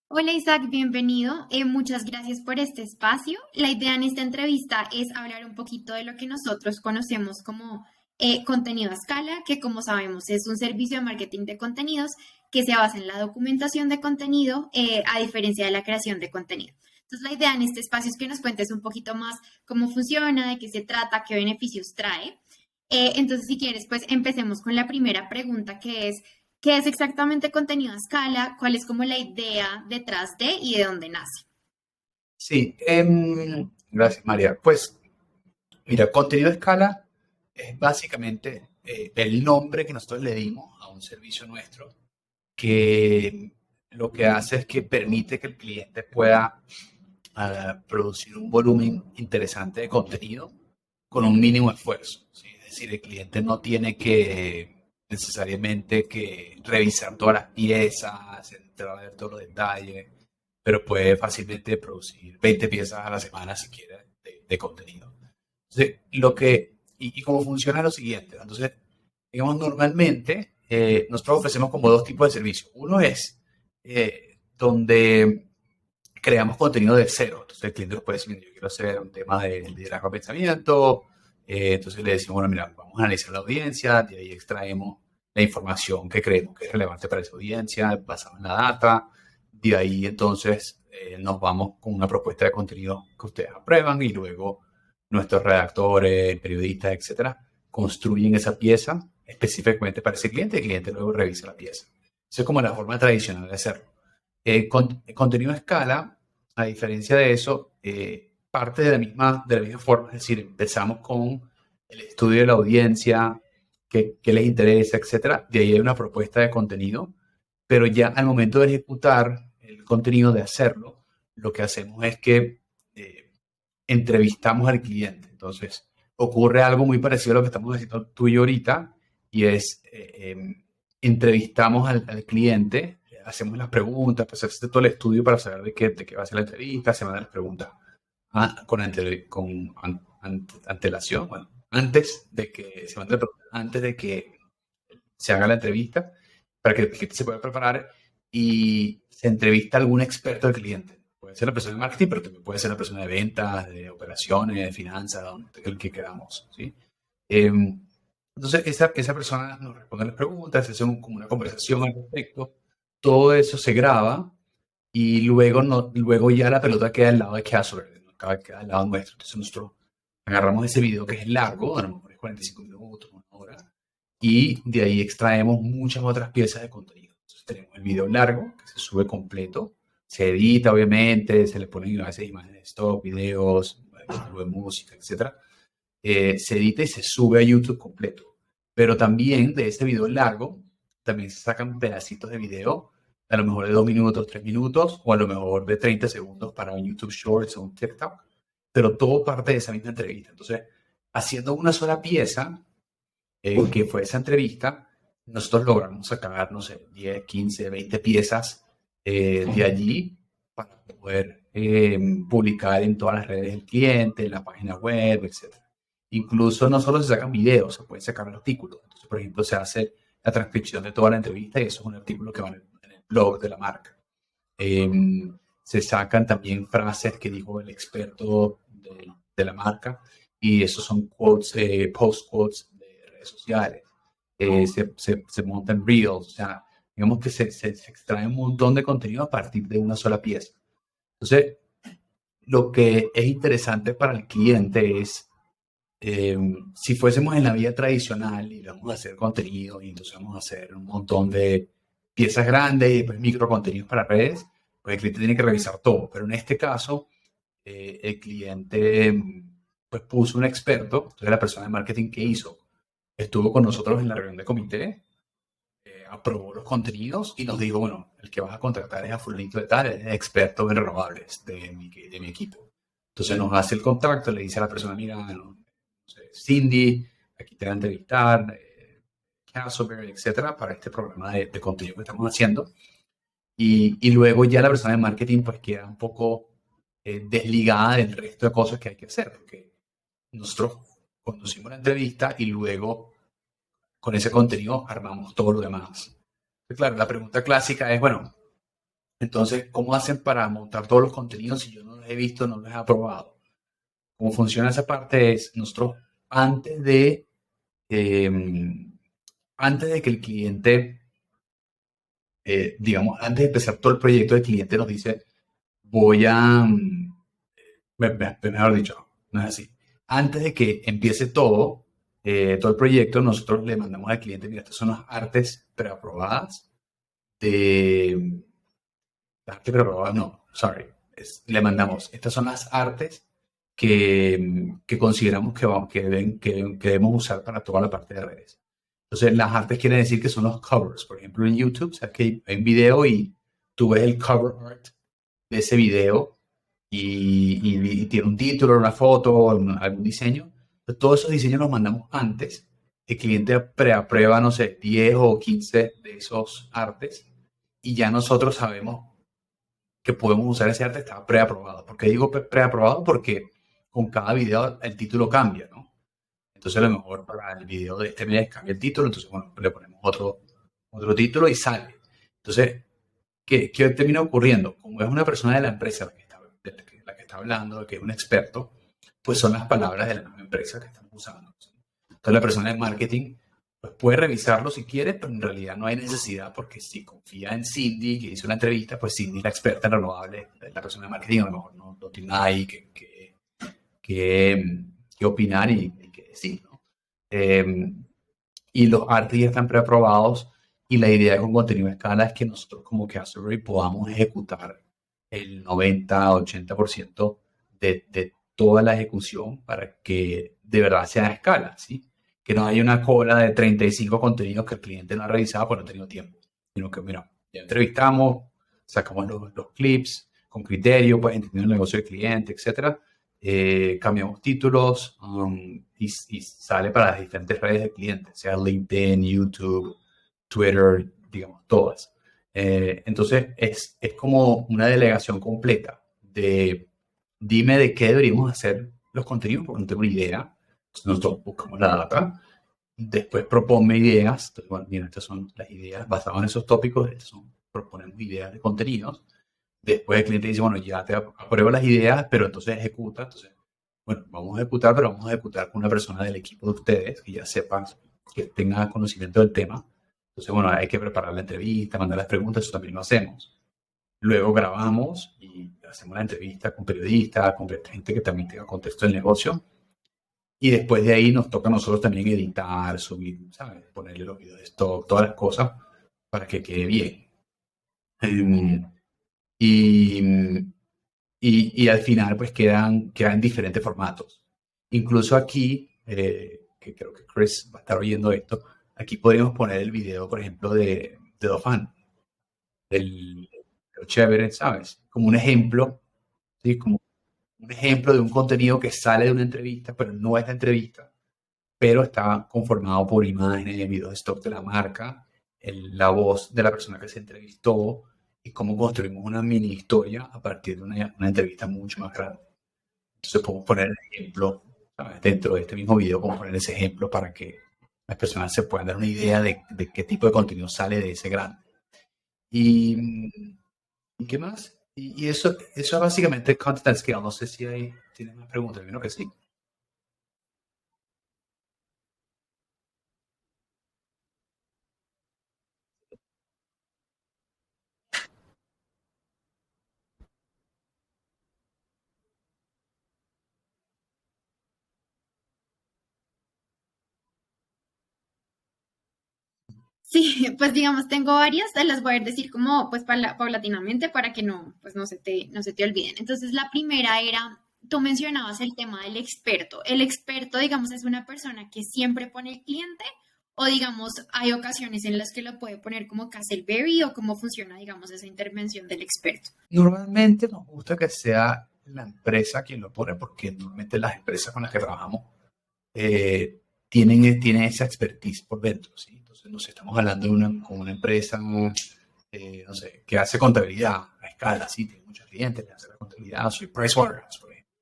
Hola Isaac, bienvenido. Muchas gracias por este espacio. La idea en esta entrevista es hablar un poquito de lo que nosotros conocemos como contenido a escala, que como sabemos es un servicio de marketing de contenidos que se basa en la documentación de contenido, a diferencia de la creación de contenido. Entonces, la idea en este espacio es que nos cuentes un poquito más cómo funciona, de qué se trata, qué beneficios trae. Entonces, si quieres, pues empecemos con la primera pregunta, que es, ¿qué es exactamente contenido a escala? ¿Cuál es como la idea detrás de y de dónde nace? Sí, gracias María. Pues mira, contenido de escala es básicamente el nombre que nosotros le dimos a un servicio nuestro que lo que hace es que permite que el cliente pueda producir un volumen interesante de contenido con un mínimo esfuerzo, ¿sí? Es decir, el cliente no tiene que necesariamente que revisar todas las piezas, entrar a ver todos los detalles, pero puede fácilmente producir 20 piezas a la semana si quiere de contenido. Entonces, y cómo funciona es lo siguiente. Entonces, digamos, normalmente nosotros ofrecemos como dos tipos de servicios. Uno es donde creamos contenido de cero. Entonces el cliente nos puede decir, yo quiero hacer un tema de liderazgo de pensamiento. Entonces le decimos, bueno, mira, vamos a analizar la audiencia, de ahí extraemos la información que creemos que es relevante para esa audiencia, basada en la data. De ahí entonces nos vamos con una propuesta de contenido que ustedes aprueban y luego nuestros redactores, periodistas, etcétera, construyen esa pieza específicamente para ese cliente y el cliente luego revisa la pieza. Esa es como la forma tradicional de hacerlo. Contenido a escala, a diferencia de eso, parte de la misma forma, es decir, empezamos con el estudio de la audiencia, qué les interesa, etcétera. De ahí hay una propuesta de contenido, pero ya al momento de ejecutar el contenido, de hacerlo, lo que hacemos es que eh, entrevistamos al cliente. Entonces, ocurre algo muy parecido a lo que estamos haciendo tú y yo ahorita, y es entrevistamos al cliente, hacemos las preguntas, pues hace todo el estudio para saber de qué va a ser la entrevista, se mandan las preguntas con antelación, bueno, antes de que se haga la entrevista, para que el cliente se pueda preparar y se entrevista a algún experto del cliente. Puede ser la persona de marketing, pero también puede ser la persona de ventas, de operaciones, de finanzas, el que queramos, ¿sí? Eh, entonces, esa persona nos responde las preguntas, se hace como una conversación al respecto, todo eso se graba y luego, no, luego ya la pelota queda al lado de Casper, ¿no? Queda al lado nuestro. Entonces nosotros agarramos ese video que es largo, a lo mejor es 45 minutos, una hora, y de ahí extraemos muchas otras piezas de contenido. Entonces tenemos el video largo, que se sube completo, se edita obviamente, se le ponen a veces imágenes de stock, videos, algo de música, etcétera. Se edita y se sube a YouTube completo. Pero también de ese video largo, también se sacan pedacitos de video, a lo mejor de 2 minutos, 3 minutos, o a lo mejor de 30 segundos para un YouTube Shorts o un TikTok, pero todo parte de esa misma entrevista. Entonces, haciendo una sola pieza, que fue esa entrevista, nosotros logramos sacar, no sé, 10, 15, 20 piezas de allí para poder publicar en todas las redes del cliente, en la página web, etcétera. Incluso no solo se sacan videos, se pueden sacar artículos. Entonces, por ejemplo, se hace la transcripción de toda la entrevista y eso es un artículo que va en el blog de la marca. Eh, Se sacan también frases que dijo el experto de la marca y esos son quotes, post quotes de redes sociales. Se montan reels, o sea, digamos que se extrae un montón de contenido a partir de una sola pieza. Entonces, lo que es interesante para el cliente es, si fuésemos en la vida tradicional y vamos a hacer contenido y entonces vamos a hacer un montón de piezas grandes y pues micro contenidos para redes, pues el cliente tiene que revisar todo. Pero en este caso, el cliente pues puso un experto, entonces la persona de marketing que hizo, estuvo con nosotros en la reunión de comité, aprobó los contenidos y nos dijo, bueno, el que vas a contratar es a fulanito de tal, es experto en renovables de mi equipo. Entonces nos hace el contacto, le dice a la persona, mira, no sé, Cindy, aquí te va a entrevistar, Castleberry, etcétera, para este programa de contenido que estamos haciendo. Y luego ya la persona de marketing pues queda un poco desligada del resto de cosas que hay que hacer, porque nosotros conducimos la entrevista y luego con ese contenido armamos todo lo demás. Claro, la pregunta clásica es, bueno, Entonces, ¿cómo hacen para montar todos los contenidos si yo no los he visto, no los he aprobado? ¿Cómo funciona esa parte? Es nosotros antes de, eh, antes de que el cliente, digamos, antes de empezar todo el proyecto, el cliente nos dice, voy a, mejor dicho, no es así. Antes de que empiece todo, todo el proyecto, nosotros le mandamos al cliente, mira, estas son las artes preaprobadas de, arte preaprobadas, no, sorry, le mandamos, estas son las artes que consideramos que debemos usar para toda la parte de redes. Entonces, las artes quiere decir que son los covers. Por ejemplo, en YouTube, sabes que hay un video y tú ves el cover art de ese video y tiene un título, una foto, algún diseño. Entonces, todos esos diseños los mandamos antes. El cliente preaprueba, no sé, 10 o 15 de esos artes y ya nosotros sabemos que podemos usar ese arte, está preaprobado. ¿Por qué digo preaprobado? Porque con cada video el título cambia, ¿no? Entonces, a lo mejor para el video de este mes cambia el título, entonces, bueno, le ponemos otro título y sale. Entonces, ¿qué termina ocurriendo? Como es una persona de la empresa la que está hablando, que es un experto, pues son las palabras de la misma empresa que estamos usando. Entonces, la persona de marketing pues puede revisarlo si quiere, pero en realidad no hay necesidad porque si confía en Cindy, que hizo una entrevista, pues Cindy, la experta en renovables, la persona de marketing, a lo mejor no tiene nada ahí que opinar y que decir, ¿no? Y los artes ya están preaprobados y la idea con contenido a escala es que nosotros como que Asbury podamos ejecutar el 90-80% de toda la ejecución para que de verdad sea a escala, ¿sí? Que no haya una cola de 35 contenidos que el cliente no ha revisado porque no ha tenido tiempo, sino que, mira, ya entrevistamos, sacamos los clips con criterio, pues entendiendo el negocio del cliente, etcétera. Cambiamos títulos y sale para las diferentes redes del cliente, sea LinkedIn, YouTube, Twitter, digamos, todas. Entonces, es como una delegación completa de dime de qué deberíamos hacer los contenidos, porque no tengo ni idea. Entonces, nosotros buscamos la data, después proponme ideas. Entonces, bueno, mira, estas son las ideas basadas en esos tópicos, proponemos ideas de contenidos. Después el cliente dice, bueno, ya te apruebo las ideas, pero entonces ejecuta. Entonces, bueno, vamos a ejecutar, pero vamos a ejecutar con una persona del equipo de ustedes que ya sepa, que tenga conocimiento del tema. Entonces, bueno, hay que preparar la entrevista, mandar las preguntas, eso también lo hacemos. Luego grabamos y hacemos la entrevista con periodistas, con gente que también tenga contexto del negocio. Y después de ahí nos toca a nosotros también editar, subir, ¿sabes? Ponerle los videos de stock, todas las cosas para que quede bien. Y, y al final pues quedan diferentes formatos. Incluso aquí, que creo que Chris va a estar oyendo esto, aquí podríamos poner el video, por ejemplo, de Dofan, del chévere, ¿sabes? Como un ejemplo, ¿sí? Como un ejemplo de un contenido que sale de una entrevista, pero no es la entrevista, pero está conformado por imágenes, videos de stock de la marca, la voz de la persona que se entrevistó y cómo construimos una mini historia a partir de una entrevista mucho más grande. Entonces podemos poner el ejemplo, ¿sabes? Dentro de este mismo video, podemos poner ese ejemplo para que las personas se puedan dar una idea de qué tipo de contenido sale de ese grande. ¿Y, ¿y qué más? Y eso es básicamente Content at Scale. No sé si tienes más preguntas. Yo creo que sí. Sí, pues digamos, tengo varias, te las voy a decir como pues paulatinamente para que no, pues no se te olviden. Entonces, la primera era, tú mencionabas el tema del experto. El experto, digamos, es una persona que siempre pone el cliente o digamos, hay ocasiones en las que lo puede poner como Castleberry o cómo funciona, digamos, esa intervención del experto. Normalmente nos gusta que sea la empresa quien lo pone, porque normalmente las empresas con las que trabajamos tienen esa expertise por dentro, ¿sí? Entonces, nos estamos hablando de con una empresa, no sé, que hace contabilidad a escala, ¿sí? Tiene muchos clientes que hacen la contabilidad, soy Pricewaterhouse, por ejemplo.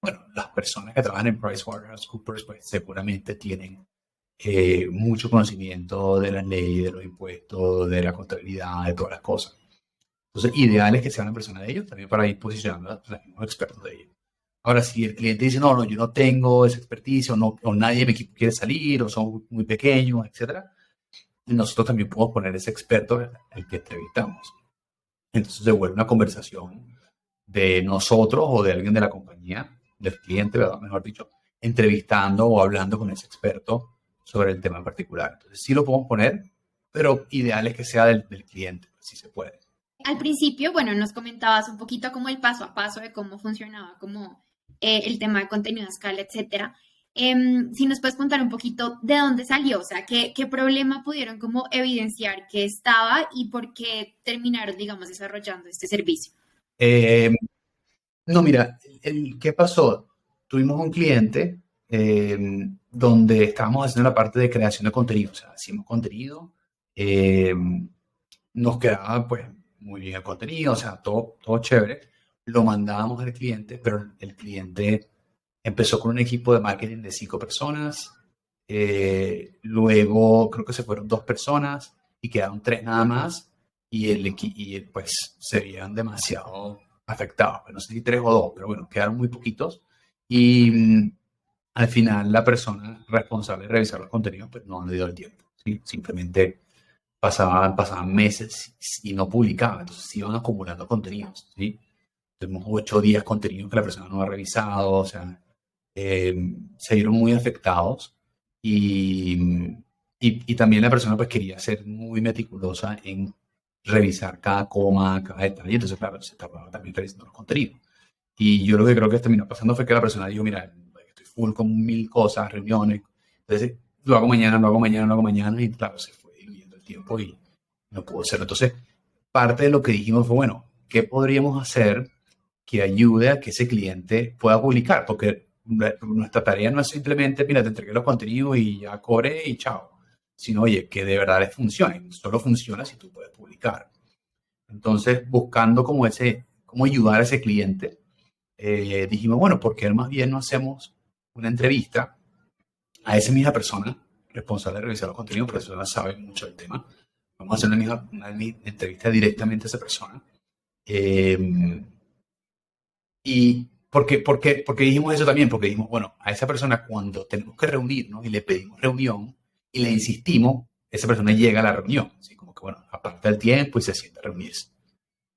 Bueno, las personas que trabajan en PricewaterhouseCoopers, pues seguramente tienen mucho conocimiento de las leyes, de los impuestos, de la contabilidad, de todas las cosas. Entonces, ideal es que sea una persona de ellos, también para ir posicionando a los mismos expertos de ellos. Ahora, si el cliente dice, no, no, yo no tengo esa expertise, o, no, o nadie de mi equipo quiere salir, o son muy pequeños, etcétera, nosotros también podemos poner ese experto al que entrevistamos. Entonces se vuelve una conversación de nosotros o de alguien de la compañía, del cliente, ¿verdad? Mejor dicho, entrevistando o hablando con ese experto sobre el tema en particular. Entonces sí lo podemos poner, pero ideal es que sea del cliente, si se puede. Al principio, bueno, nos comentabas un poquito como el paso a paso de cómo funcionaba, como el tema de contenido a escala, etcétera. Si nos puedes contar un poquito de dónde salió, o sea, qué problema pudieron como evidenciar que estaba y por qué terminaron, digamos, desarrollando este servicio. Eh, no, mira, ¿qué pasó? Tuvimos un cliente donde estábamos haciendo la parte de creación de contenido, o sea, hacíamos contenido, eh, nos quedaba pues muy bien el contenido, o sea, todo chévere, lo mandábamos al cliente, pero el cliente empezó con un equipo de marketing de 5 personas, luego creo que se fueron 2 personas y quedaron 3 nada más y pues se veían demasiado afectados, no sé si 3 o 2, pero bueno, quedaron muy poquitos y al final la persona responsable de revisar los contenidos pues no le dio el tiempo, ¿sí? Simplemente pasaban meses y no publicaba, entonces se iban acumulando contenidos, ¿sí? Tenemos 8 días contenidos que la persona no ha revisado, o sea, se vieron muy afectados y, y también la persona pues quería ser muy meticulosa en revisar cada coma, cada detalle, entonces claro, se tardaba también revisando los contenidos. Y yo lo que creo que terminó pasando fue que la persona dijo, mira, estoy full con 1000 cosas, reuniones, entonces lo hago mañana, lo hago mañana, lo hago mañana, y claro, se fue diluyendo el tiempo y no pudo ser. Entonces, parte de lo que dijimos fue, bueno, ¿qué podríamos hacer que ayude a que ese cliente pueda publicar? Porque nuestra tarea no es simplemente, mira, te entregué los contenidos y ya cobré y chao, sino, oye, que de verdad les funcione. Solo funciona si tú puedes publicar. Entonces, buscando como cómo ayudar a ese cliente, dijimos, bueno, ¿por qué más bien no hacemos una entrevista a esa misma persona responsable de revisar los contenidos? Porque esa persona sabe mucho del tema. Vamos a hacer una entrevista directamente a esa persona. Y porque dijimos eso también, porque dijimos, bueno, a esa persona cuando tenemos que reunirnos y le pedimos reunión y le insistimos, esa persona llega a la reunión, así como que, bueno, aparta el tiempo y se sienta a reunirse.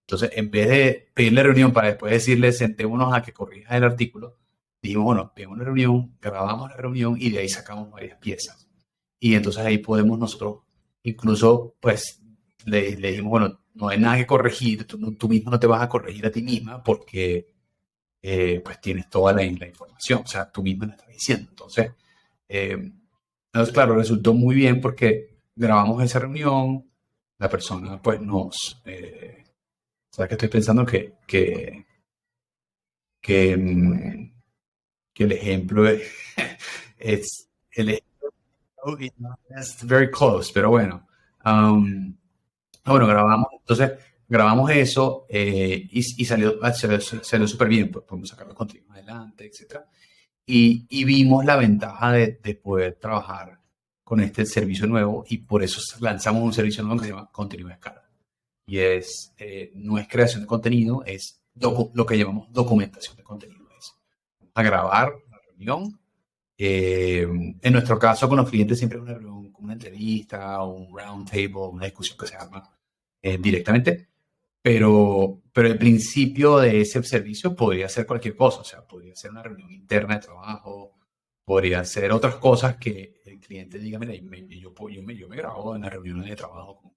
Entonces, en vez de pedirle reunión para después decirle, sentémonos a que corrija el artículo, dijimos, bueno, pedimos una reunión, grabamos la reunión y de ahí sacamos varias piezas. Y entonces ahí podemos nosotros, incluso, pues, le dijimos, bueno, no hay nada que corregir, tú mismo no te vas a corregir a ti misma porque pues tienes toda la información, o sea, tú mismo la estás diciendo. Eh, entonces, claro, resultó muy bien porque grabamos esa reunión, la persona pues sabes que estoy pensando que el ejemplo es el ejemplo es very close, pero bueno. Bueno, grabamos eso y salió súper bien, pues podemos sacar los contenidos adelante, etcétera. Y vimos la ventaja de poder trabajar con este servicio nuevo y por eso lanzamos un servicio nuevo que se llama Contenido a Escala. Y no es creación de contenido, es lo que llamamos documentación de contenido. Es a grabar la reunión. En nuestro caso con los clientes siempre es una reunión, una entrevista, un round table, una discusión que se arma directamente, pero el principio de ese servicio podría ser cualquier cosa, o sea, podría ser una reunión interna de trabajo, podría ser otras cosas que el cliente diga, mira, yo me grabo en las reuniones de trabajo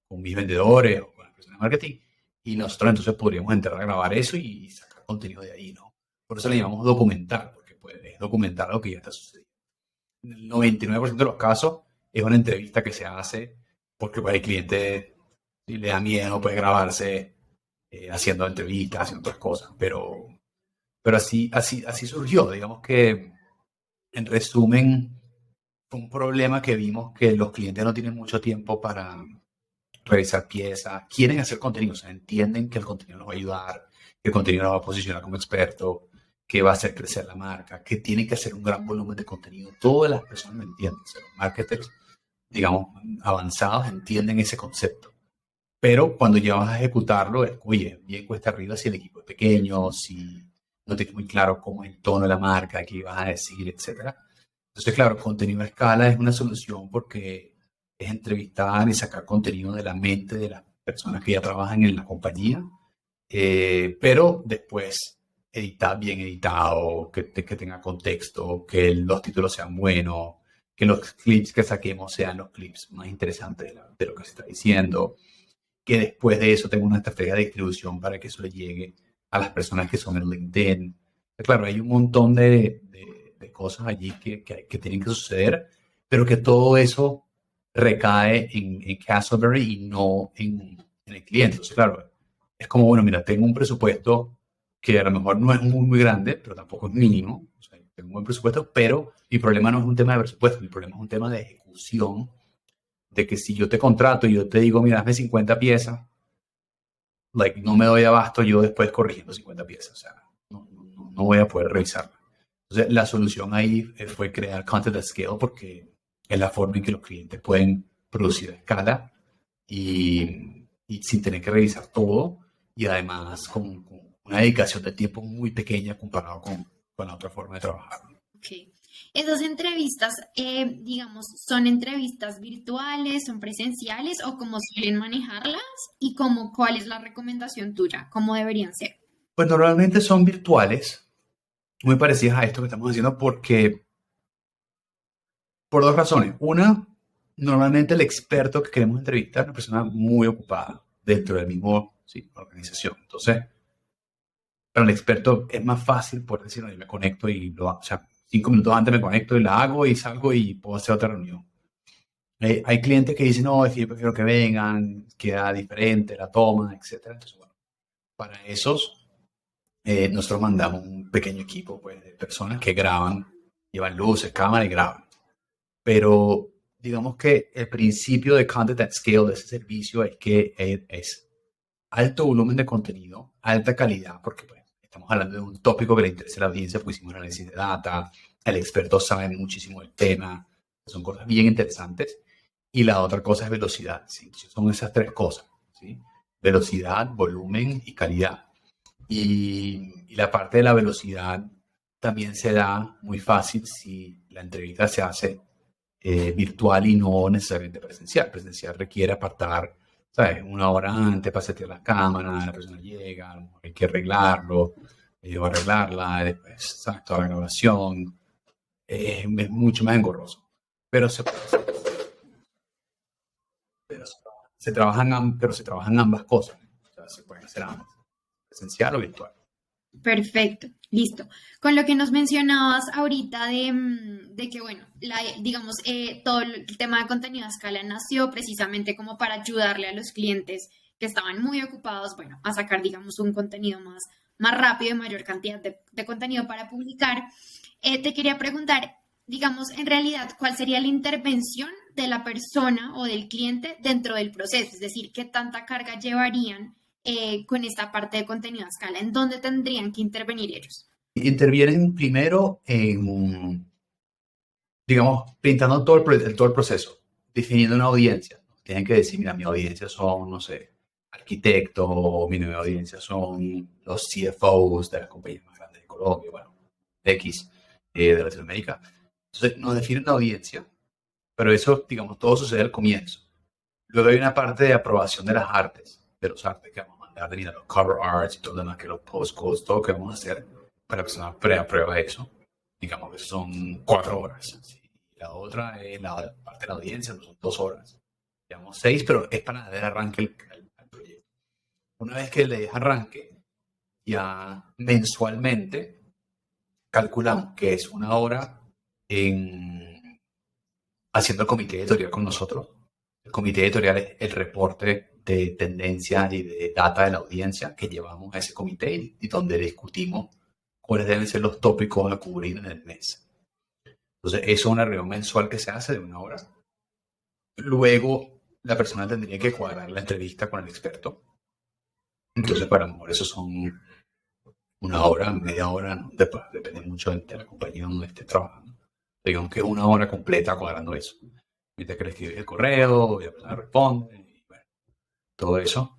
con mis vendedores o con las personas de marketing, y nosotros entonces podríamos entrar a grabar eso y sacar contenido de ahí, ¿no? Por eso le llamamos documentar, porque puedes documentar lo que ya está sucediendo. En el 99% de los casos es una entrevista que se hace porque pues, el cliente si le da miedo pues grabarse haciendo entrevistas, haciendo otras cosas, pero así surgió, digamos que en resumen fue un problema que vimos que los clientes no tienen mucho tiempo para revisar piezas, quieren hacer contenido, o sea, entienden que el contenido nos va a ayudar, que el contenido nos va a posicionar como experto, que va a hacer crecer la marca, que tienen que hacer un gran volumen de contenido. Todas las personas lo entienden, o sea, los marketers, digamos, avanzados entienden ese concepto. Pero cuando ya vas a ejecutarlo, oye, bien cuesta arriba si el equipo es pequeño, si no tienes muy claro cómo es el tono de la marca, qué vas a decir, etcétera. Entonces, claro, contenido a escala es una solución porque es entrevistar y sacar contenido de la mente de las personas que ya trabajan en la compañía, pero después editar bien editado, que tenga contexto, que los títulos sean buenos, que los clips que saquemos sean los clips más interesantes de lo que se está diciendo, que después de eso tenga una estrategia de distribución para que eso le llegue a las personas que son en LinkedIn. Claro, hay un montón de cosas allí que tienen que suceder, pero que todo eso recae en Castleberry y no en el cliente. Entonces, claro, es como, bueno, mira, tengo un presupuesto que a lo mejor no es muy grande, pero tampoco es mínimo. O sea, tengo un buen presupuesto, pero mi problema no es un tema de presupuesto, mi problema es un tema de ejecución, de que si yo te contrato y yo te digo, mira, hazme 50 piezas, like, no me doy abasto yo después corrigiendo 50 piezas. O sea, no voy a poder revisarla. Entonces, la solución ahí fue crear Content at Scale porque es la forma en que los clientes pueden producir a escala y sin tener que revisar todo y además con una dedicación de tiempo muy pequeña comparado con la otra forma de trabajar. Ok. Esas entrevistas, digamos, ¿son entrevistas virtuales, son presenciales o cómo suelen manejarlas? Y cómo, ¿cuál es la recomendación tuya? ¿Cómo deberían ser? Pues normalmente son virtuales, muy parecidas a esto que estamos haciendo porque por dos razones. Una, normalmente el experto que queremos entrevistar es una persona muy ocupada dentro del mismo organización. Entonces, para el experto es más fácil poder decir, no, yo me conecto y lo hago. O sea, 5 minutos antes me conecto y la hago y salgo y puedo hacer otra reunión. Hay clientes que dicen, no, es que yo prefiero que vengan, queda diferente la toma, etcétera. Entonces, bueno, para esos, nosotros mandamos un pequeño equipo pues, de personas que graban, llevan luces, cámara y graban. Pero digamos que el principio de Content at Scale de ese servicio es que es alto volumen de contenido, alta calidad, porque pues, estamos hablando de un tópico que le interesa a la audiencia, pues hicimos análisis de data, el experto sabe muchísimo del tema, son cosas bien interesantes. Y la otra cosa es velocidad, ¿sí? Son esas tres cosas, ¿sí? Velocidad, volumen y calidad. Y la parte de la velocidad también se da muy fácil si la entrevista se hace virtual y no necesariamente presencial. Presencial requiere apartar, ¿sabes? 1 hora antes para setear la cámara, la persona llega, a lo mejor hay que arreglarlo, o arreglarla, después, ¿sabes? Toda la grabación, es mucho más engorroso. Pero se puede hacer. Pero se trabajan ambas cosas. O sea, se pueden hacer ambas, presencial o virtual. Perfecto, listo. Con lo que nos mencionabas ahorita de que, bueno, digamos, todo el tema de contenido a escala nació precisamente como para ayudarle a los clientes que estaban muy ocupados, bueno, a sacar, digamos, un contenido más rápido y mayor cantidad de contenido para publicar. Te quería preguntar, digamos, en realidad, ¿cuál sería la intervención de la persona o del cliente dentro del proceso? Es decir, ¿qué tanta carga llevarían con esta parte de contenido a escala? ¿En dónde tendrían que intervenir ellos? Intervienen primero en, digamos, pintando todo el proceso, definiendo una audiencia. Tienen que decir, mira, mi audiencia son, no sé, arquitectos, mi nueva audiencia son los CFOs de las compañías más grandes de Colombia, bueno, X, de Latinoamérica. Entonces, nos definen una audiencia, pero eso, digamos, todo sucede al comienzo. Luego hay una parte de aprobación de las artes, de los artes que vamos a mandar, de mira, los cover arts y todo lo demás, que los postcodes, todo lo que vamos a hacer para que la persona preaprueba eso. Digamos que son 4 horas. ¿Sí? La otra es la parte de la audiencia, no son 2 horas. Digamos 6, pero es para dar arranque al proyecto. Una vez que le des arranque, ya mensualmente calculamos que es 1 hora en haciendo el comité editorial con nosotros. El comité editorial es el reporte de tendencia y de data de la audiencia que llevamos a ese comité y donde discutimos cuáles deben ser los tópicos a cubrir en el mes. Entonces, eso es una reunión mensual que se hace de 1 hora. Luego, la persona tendría que cuadrar la entrevista con el experto. Entonces, para lo mejor eso son 1 hora, media hora, ¿no? Depende mucho de la compañía donde esté trabajando. Digamos que es 1 hora completa cuadrando eso. Mientras que le escribes el correo, y la persona responde. Y bueno. todo eso.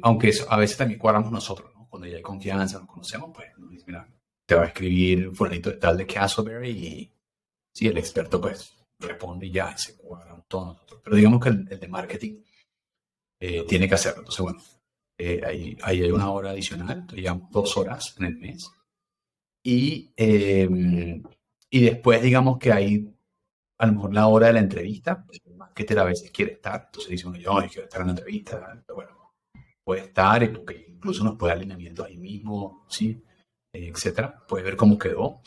Aunque a veces también cuadramos nosotros, ¿no? Cuando ya hay confianza, nos conocemos, pues nos dice, mira, te va a escribir fulanito de tal de Castleberry y sí, el experto pues responde y ya, y se cuadran todos nosotros. Pero digamos que el de marketing tiene que hacerlo. Entonces, bueno, ahí hay una hora adicional, entonces llevamos 2 horas en el mes. Y después, digamos que hay a lo mejor la hora de la entrevista, pues el marketer a veces quiere estar, entonces dice uno, yo quiero estar en la entrevista, pero bueno, puede estar, y porque incluso nos puede dar alineamiento ahí mismo, ¿sí? Etcétera, puede ver cómo quedó.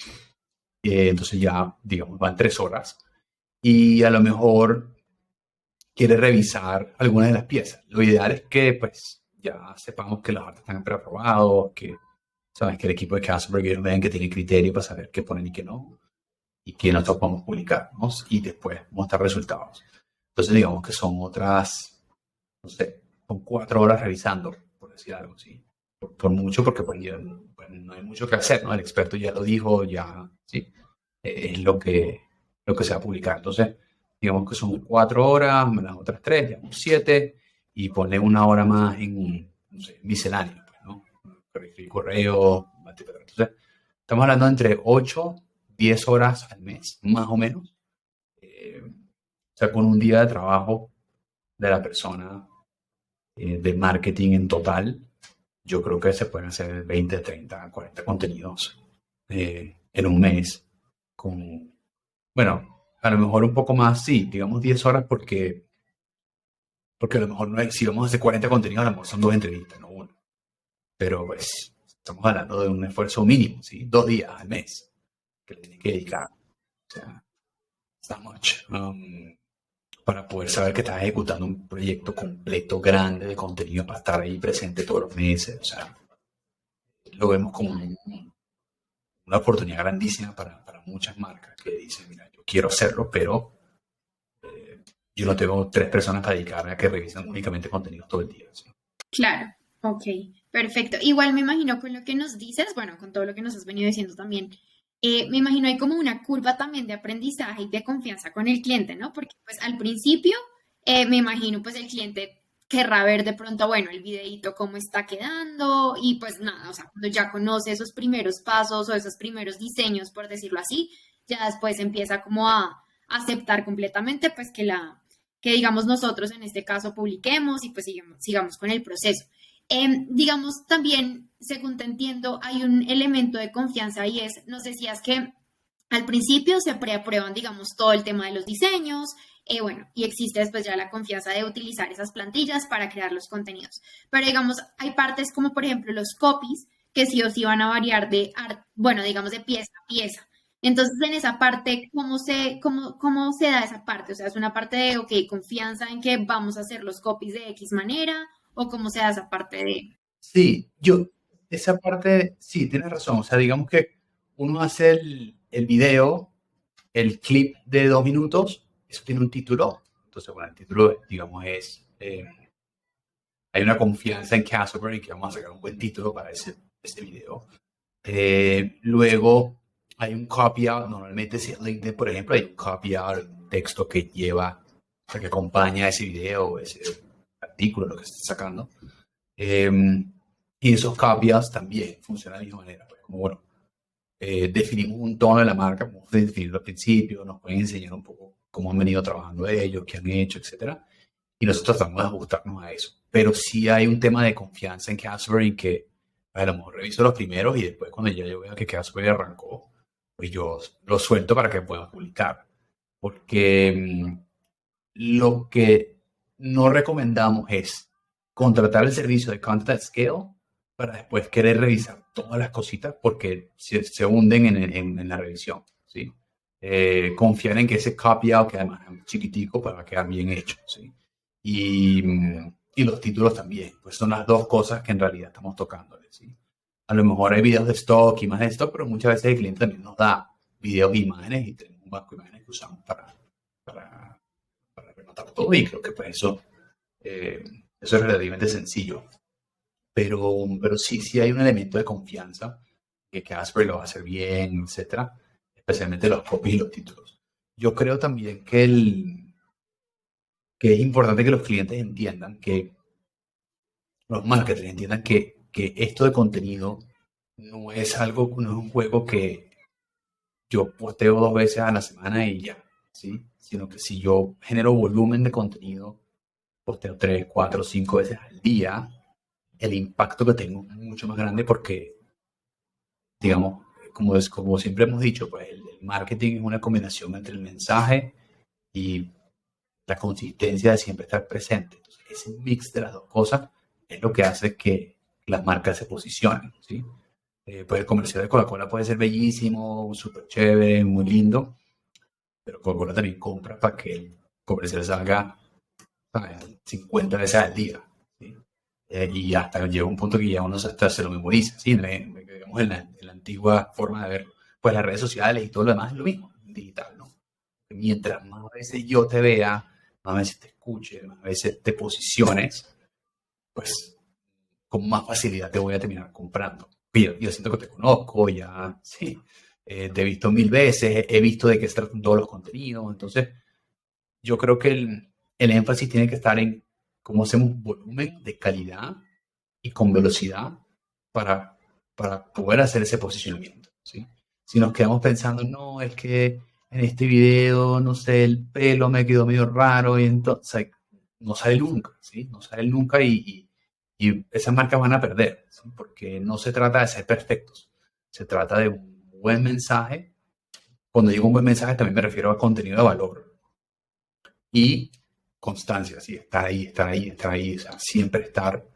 Entonces ya, digamos, van 3 horas y a lo mejor quiere revisar algunas de las piezas. Lo ideal es que, pues, ya sepamos que los artes están preaprobados, que sabes que el equipo de Castleberry vean que tiene criterio para saber qué ponen y qué no, y que nosotros podemos publicar, ¿no? Y después mostrar resultados. Entonces, digamos que son otras, no sé, son 4 horas revisando, por decir algo, ¿sí? Por mucho, porque pues, ya, pues, no hay mucho que hacer, ¿no? El experto ya lo dijo, ya, ¿sí? Es lo que se va a publicar. Entonces, digamos que son 4 horas, las otras 3, digamos 7, y ponle una hora más en, no sé, misceláneo, pues, ¿no? Escribir correo, etc. Entonces, estamos hablando entre 8, 10 horas al mes, más o menos. O sea, con un día de trabajo de la persona de marketing en total, yo creo que se pueden hacer 20, 30, 40 contenidos en un mes. Con, bueno, a lo mejor un poco más, sí, digamos 10 horas porque a lo mejor no es, si vamos a hacer 40 contenidos, a lo mejor son 2 entrevistas, no una. Pero pues estamos hablando de un esfuerzo mínimo, ¿sí? 2 días al mes que le tienes que dedicar. O sea, está much. Para poder saber que estás ejecutando un proyecto completo, grande de contenido para estar ahí presente todos los meses. O sea, lo vemos como una oportunidad grandísima para muchas marcas que dicen, mira, yo quiero hacerlo, pero yo no tengo 3 personas para dedicarme a que revisen únicamente contenidos todo el día. ¿Sí? Claro, ok, perfecto. Igual me imagino con lo que nos dices, bueno, con todo lo que nos has venido diciendo también, me imagino hay como una curva también de aprendizaje y de confianza con el cliente, ¿no? Porque pues al principio me imagino pues el cliente querrá ver de pronto, bueno, el videíto cómo está quedando y pues nada, o sea, cuando ya conoce esos primeros pasos o esos primeros diseños, por decirlo así, ya después empieza como a aceptar completamente pues que digamos nosotros en este caso publiquemos y pues sigamos con el proceso. Digamos también, según te entiendo, hay un elemento de confianza y es, nos decías que al principio se preaprueban, digamos, todo el tema de los diseños, bueno, y existe después ya la confianza de utilizar esas plantillas para crear los contenidos. Pero digamos, hay partes como por ejemplo los copies que sí o sí van a variar bueno, digamos de pieza a pieza. Entonces, en esa parte, cómo se da esa parte? O sea, es una parte de, ok, confianza en que vamos a hacer los copies de X manera, o cómo se da esa parte de... Sí, esa parte, sí, tienes razón. O sea, digamos que uno hace el video, el clip de 2 minutos, eso tiene un título. Entonces, bueno, el título, digamos, hay una confianza en Castleberry que vamos a sacar un buen título para ese video. Luego hay un copy out, normalmente si es LinkedIn, por ejemplo, hay un copy out, un texto que lleva, o sea, que acompaña ese video, ese artículo, lo que estés sacando. Y esos copy outs también funcionan de la misma manera. Pues, como bueno, definimos un tono de la marca, como definirlo al principio, nos pueden enseñar un poco cómo han venido trabajando ellos, qué han hecho, etcétera. Y nosotros tratamos de ajustarnos a eso. Pero sí hay un tema de confianza en Castleberry que a lo mejor reviso los primeros y después cuando ya yo veo que Castleberry arrancó, pues yo lo suelto para que puedan publicar. Porque lo que no recomendamos es contratar el servicio de Content at Scale para después querer revisar todas las cositas porque se hunden en la revisión. ¿Sí? Confiar en que ese copy out, que además es chiquitico, para quedar bien hecho. ¿Sí? Y los títulos también, pues son las dos cosas que en realidad estamos tocando. ¿Sí? A lo mejor hay videos de stock, imágenes de stock, pero muchas veces el cliente también nos da videos e imágenes y tenemos un banco de imágenes que usamos para rematar todo y creo que pues eso es relativamente sencillo. Pero sí hay un elemento de confianza que Casper lo va a hacer bien, etcétera, especialmente los copies y los títulos. Yo creo también que que es importante que los clientes entiendan que, los marketers entiendan que esto de contenido no es algo, no es un juego que yo posteo 2 veces a la semana y ya, ¿sí? Sino que si yo genero volumen de contenido, posteo 3, 4, 5 veces al día, el impacto que tengo es mucho más grande porque, digamos, como siempre hemos dicho, pues el marketing es una combinación entre el mensaje y la consistencia de siempre estar presente. Entonces, ese mix de las dos cosas es lo que hace que las marcas se posicionen, ¿sí? Pues el comercial de Coca-Cola puede ser bellísimo, súper chévere, muy lindo, pero Coca-Cola también compra para que el comercial salga, ¿sabes?, 50 veces al día, ¿sí? Y hasta llega un punto que ya uno hasta se lo memoriza, ¿sí? Digamos, en la antigua forma de verlo. Pues las redes sociales y todo lo demás es lo mismo, digital, ¿no? Mientras más veces yo te vea, más veces te escuche, más veces te posiciones, pues con más facilidad te voy a terminar comprando. Yo siento que te conozco, ya, sí, te he visto 1000 veces, he visto de qué se tratan todos los contenidos, entonces yo creo que el énfasis tiene que estar en cómo hacemos volumen de calidad y con velocidad para, para poder hacer ese posicionamiento, ¿sí? Si nos quedamos pensando, no, es que en este video, no sé, el pelo me quedó medio raro y entonces no sale nunca, ¿sí? No sale nunca y esas marcas van a perder, ¿sí? Porque no se trata de ser perfectos, se trata de un buen mensaje. Cuando digo un buen mensaje también me refiero a contenido de valor y constancia, ¿sí? Estar ahí, estar ahí, estar ahí, o sea, siempre estar,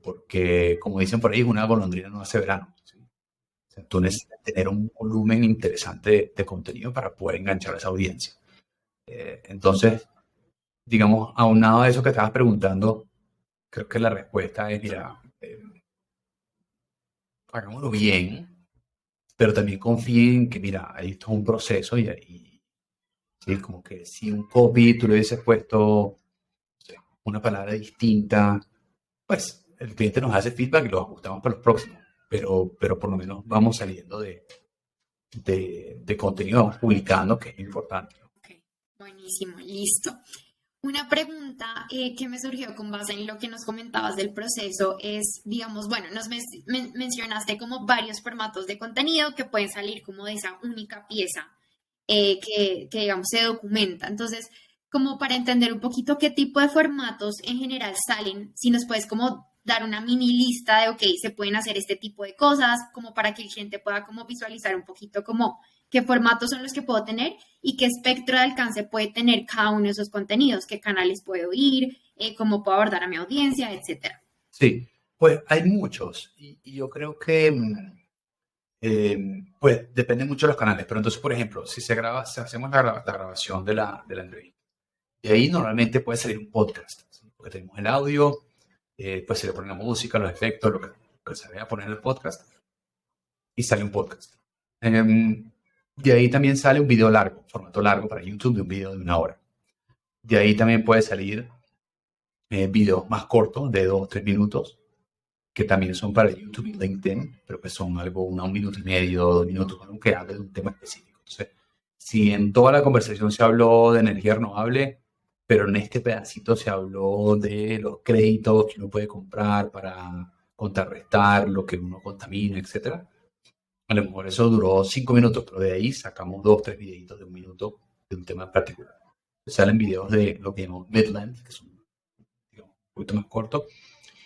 porque como dicen por ahí, una golondrina no hace verano, ¿sí? O sea, tú necesitas tener un volumen interesante de contenido para poder enganchar a esa audiencia. Entonces, digamos, aunado a eso que estabas preguntando, creo que la respuesta es, mira, hagámoslo bien, pero también confíen en que, mira, ahí está un proceso y ¿sí? Como que si un copy tú le hubieses puesto, no sé, una palabra distinta, pues el cliente nos hace feedback y lo ajustamos para los próximos, pero por lo menos vamos saliendo de contenido, vamos publicando, que es importante. Ok, buenísimo, listo. Una pregunta que me surgió con base en lo que nos comentabas del proceso es, digamos, bueno, mencionaste como varios formatos de contenido que pueden salir como de esa única pieza digamos, se documenta. Entonces, como para entender un poquito qué tipo de formatos en general salen, si nos puedes como dar una mini lista de, ok, se pueden hacer este tipo de cosas, como para que el cliente pueda como visualizar un poquito como qué formatos son los que puedo tener y qué espectro de alcance puede tener cada uno de esos contenidos, qué canales puedo ir, cómo puedo abordar a mi audiencia, etcétera. Sí, pues hay muchos y yo creo que pues depende mucho de los canales, pero entonces, por ejemplo, si hacemos la grabación de la entrevista, de ahí normalmente puede salir un podcast, ¿sí? Porque tenemos el audio, pues se le pone la música, los efectos, lo que se vaya a poner en el podcast, y sale un podcast. De ahí también sale un video largo, formato largo para YouTube, de un video de 1 hora. De ahí también puede salir videos más cortos, de 2 o 3 minutos, que también son para YouTube y LinkedIn, pero que son algo, 1 minuto y medio, 2 minutos, algo que hable de un tema específico. Entonces, si en toda la conversación se habló de energía renovable, pero en este pedacito se habló de los créditos que uno puede comprar para contrarrestar lo que uno contamina, etcétera. A lo mejor eso duró 5 minutos, pero de ahí sacamos 2 o 3 videitos de 1 minuto de un tema en particular. Salen videos de lo que llamamos mid-length, que son, digamos, un poquito más cortos.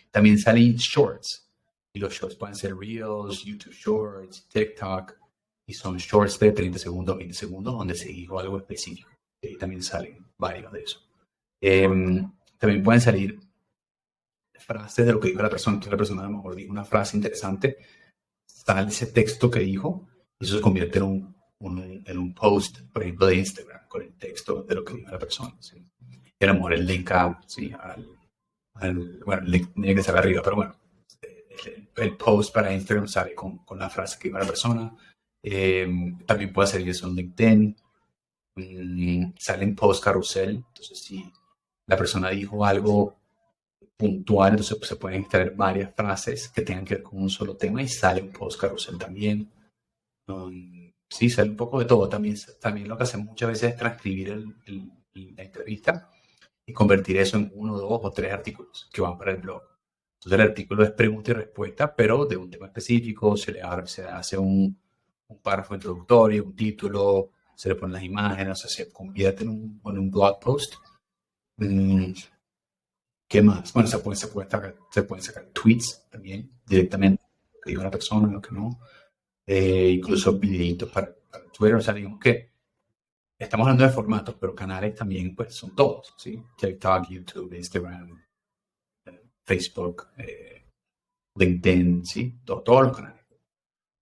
También salen shorts. Y los shorts pueden ser Reels, YouTube Shorts, TikTok. Y son shorts de 30 segundos, 20 segundos, donde se dijo algo específico. Y ahí también salen varios de esos. También pueden salir frases de lo que dijo la persona. Entonces la persona a lo mejor dijo una frase interesante, sale ese texto que dijo, y eso se convierte en un post, por ejemplo, de Instagram, con el texto de lo que dijo la persona, ¿sí? Y a lo mejor el link ¿sí? Bueno, el link tiene que estar arriba, pero bueno, el post para Instagram sale con la frase que dijo la persona. También puede salir eso en LinkedIn. Salen post carrusel, entonces si la persona dijo algo puntual, entonces pues, se pueden extraer varias frases que tengan que ver con un solo tema y sale un post carrusel también. Sí, sale un poco de todo. También lo que hacemos muchas veces es transcribir la entrevista y convertir eso en 1, 2 o 3 artículos que van para el blog. Entonces el artículo es pregunta y respuesta, pero de un tema específico, se hace un párrafo introductorio, un título, se le ponen las imágenes, o sea, se convierte en un blog post. ¿Qué más? Bueno, se pueden sacar tweets también directamente, lo que diga una persona, lo que no. Incluso videitos para Twitter, o sea, digamos que estamos hablando de formatos, pero canales también, pues, son todos, ¿sí? TikTok, YouTube, Instagram, Facebook, LinkedIn, ¿sí? Todos los canales.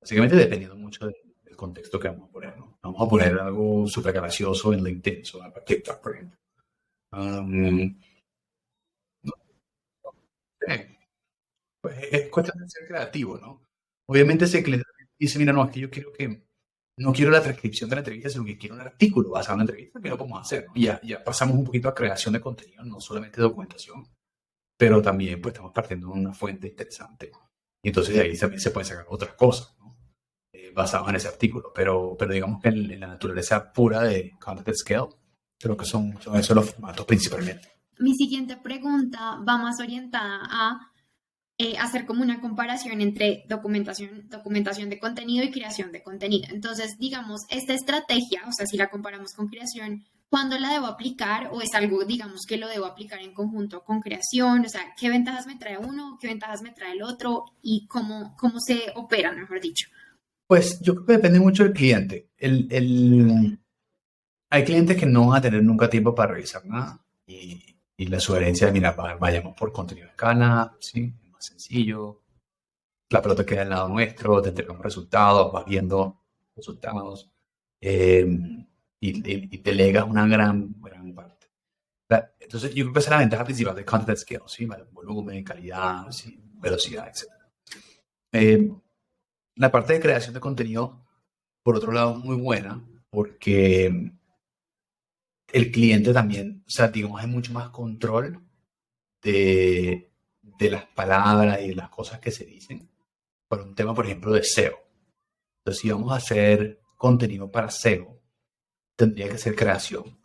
Básicamente dependiendo mucho del contexto que vamos a poner, ¿no? Vamos a poner algo súper gracioso en LinkedIn, sobre TikTok, por ejemplo. No sé, pues es cuestión de ser creativo, ¿no? Obviamente ese cliente dice, mira, no, es que no quiero la transcripción de la entrevista, sino que quiero un artículo basado en la entrevista, que lo podemos hacer, ¿no? Ya pasamos un poquito a creación de contenido, no solamente documentación, pero también pues estamos partiendo de una fuente interesante. Y entonces de ahí también se pueden sacar otras cosas, ¿no? Basados en ese artículo, pero digamos que en la naturaleza pura de Content at Scale, creo que son esos los formatos principalmente. Mi siguiente pregunta va más orientada a hacer como una comparación entre documentación de contenido y creación de contenido. Entonces, digamos, esta estrategia, o sea, si la comparamos con creación, ¿cuándo la debo aplicar o es algo, digamos, que lo debo aplicar en conjunto con creación? O sea, ¿qué ventajas me trae uno, qué ventajas me trae el otro y cómo se opera, mejor dicho? Pues yo creo que depende mucho del cliente. Hay clientes que no van a tener nunca tiempo para revisar nada y la sugerencia es, mira, vayamos por contenido de escala, ¿sí? Es más sencillo, la pelota queda al lado nuestro, te entregamos resultados, vas viendo resultados eh, y delegas una gran parte. Entonces, yo creo que esa es la ventaja principal de Content at Scale, ¿sí? Volumen, calidad, ¿sí? Velocidad, etc. La parte de creación de contenido, por otro lado, es muy buena porque el cliente también, o sea, digamos, hay mucho más control de, de las palabras y de las cosas que se dicen por un tema, por ejemplo, de SEO. Entonces, si vamos a hacer contenido para SEO, tendría que ser creación.